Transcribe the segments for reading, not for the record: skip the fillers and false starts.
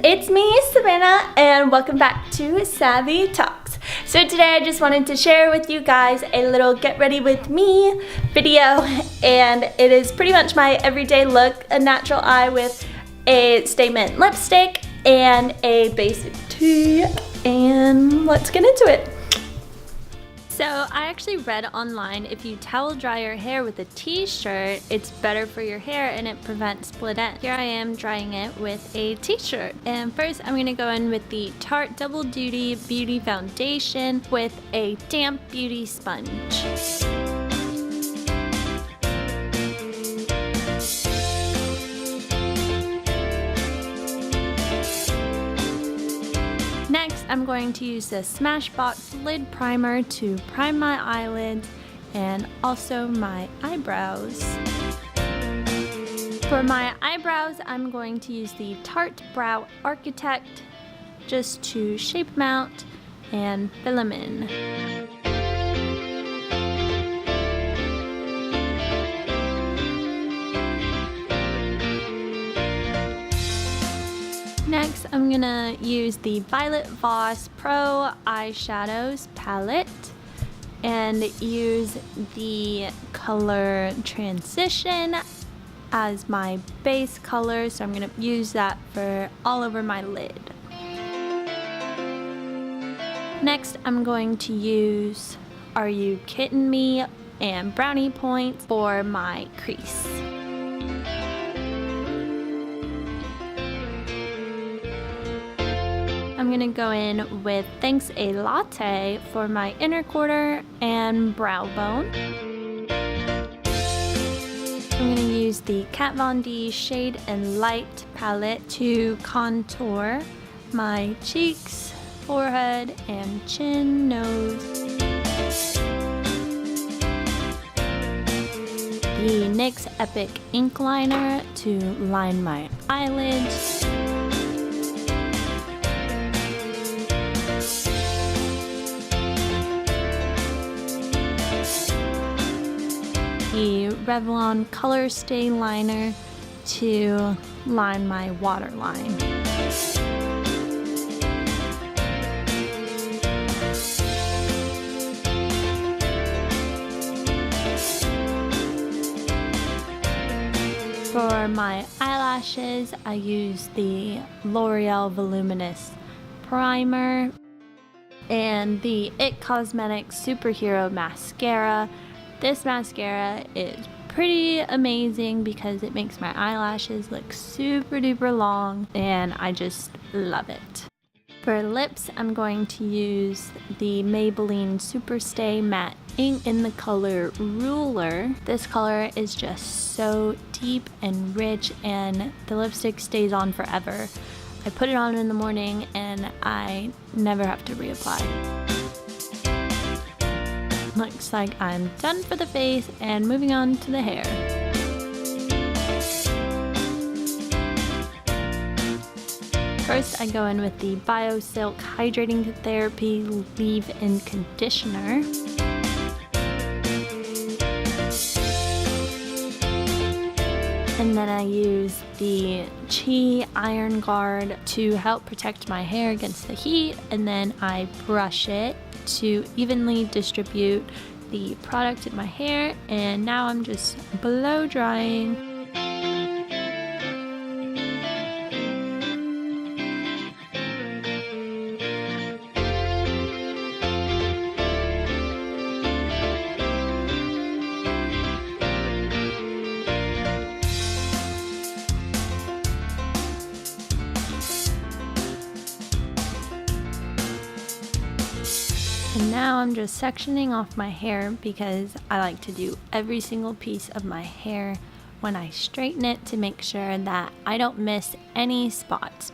it's me, Savannah, and welcome back to Savvy Talks. So today I just wanted to share with you guys a little get ready with me video, and it is pretty much my everyday look, a natural eye with a statement lipstick and a basic tee, and let's get into it. So I actually read online if you towel dry your hair with a t-shirt, it's better for your hair and it prevents split ends. Here I am drying it with a t-shirt. And first I'm going to go in with the Tarte Double Duty Beauty Foundation with a damp beauty sponge. Next, I'm going to use the Smashbox Lid Primer to prime my eyelids and also my eyebrows. For my eyebrows, I'm going to use the Tarte Brow Architect just to shape them out and fill them in. Next, I'm gonna use the Violet Voss Pro Eyeshadows palette and use the color Transition as my base color, so I'm gonna use that for all over my lid. Next, I'm going to use Are You Kidding Me and Brownie Points for my crease. I'm gonna go in with Thanks a Latte for my inner quarter and brow bone. I'm gonna use the Kat Von D Shade and Light palette to contour my cheeks, forehead, and chin, nose. The NYX Epic Ink Liner to line my eyelids. The Revlon ColorStay liner to line my waterline. For my eyelashes, I use the L'Oreal Voluminous primer and the IT Cosmetics Superhero Mascara. This mascara is pretty amazing because it makes my eyelashes look super duper long and I just love it. For lips, I'm going to use the Maybelline SuperStay Matte Ink in the color Ruler. This color is just so deep and rich and the lipstick stays on forever. I put it on in the morning and I never have to reapply. Looks like I'm done for the face and moving on to the hair. First, I go in with the BioSilk Hydrating Therapy Leave-In Conditioner. And then I use the Chi Iron Guard to help protect my hair against the heat, and then I brush it to evenly distribute the product in my hair, and now I'm just blow drying. And now I'm just sectioning off my hair because I like to do every single piece of my hair when I straighten it to make sure that I don't miss any spots.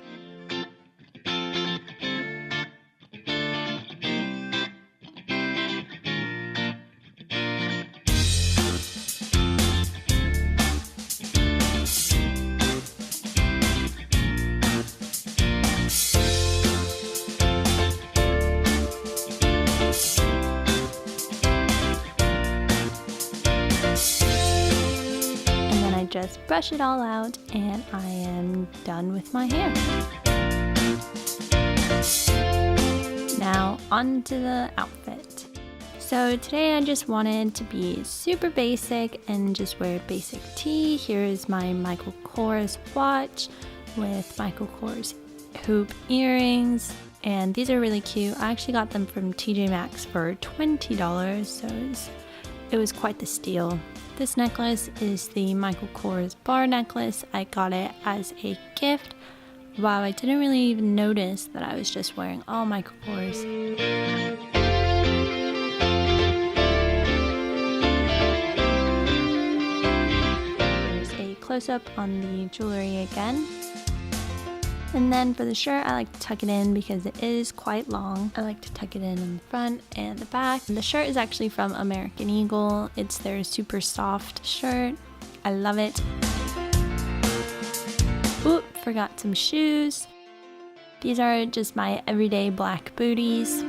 just brush it all out and I am done with my hair. Now onto the outfit. So today I just wanted to be super basic and just wear basic tee. Here is my Michael Kors watch with Michael Kors hoop earrings, and these are really cute. I actually got them from TJ Maxx for $20, so it was quite the steal. This necklace is the Michael Kors bar necklace. I got it as a gift. Wow, I didn't really even notice that I was just wearing all Michael Kors. Close-up on the jewelry again. And then for the shirt, I like to tuck it in because it is quite long. I like to tuck it in the front and the back. And the shirt is actually from American Eagle. It's their super soft shirt. I love it. Oop, forgot some shoes. These are just my everyday black booties.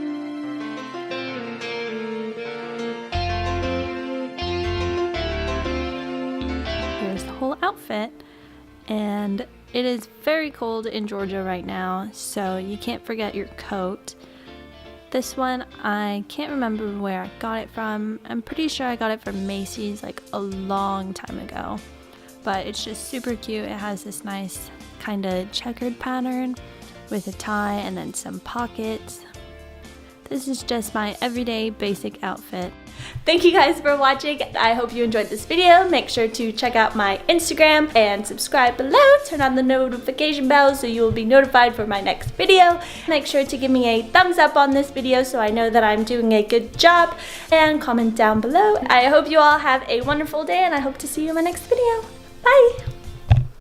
Whole outfit, and it is very cold in Georgia right now, so you can't forget your coat. This one, I can't remember where I got it from. I'm pretty sure I got it from Macy's like a long time ago, but it's just super cute. It has this nice kind of checkered pattern with a tie and then some pockets. This is just my everyday basic outfit. Thank you guys for watching. I hope you enjoyed this video. Make sure to check out my Instagram and subscribe below. Turn on the notification bell so you will be notified for my next video. Make sure to give me a thumbs up on this video so I know that I'm doing a good job, and comment down below. I hope you all have a wonderful day, and I hope to see you in my next video.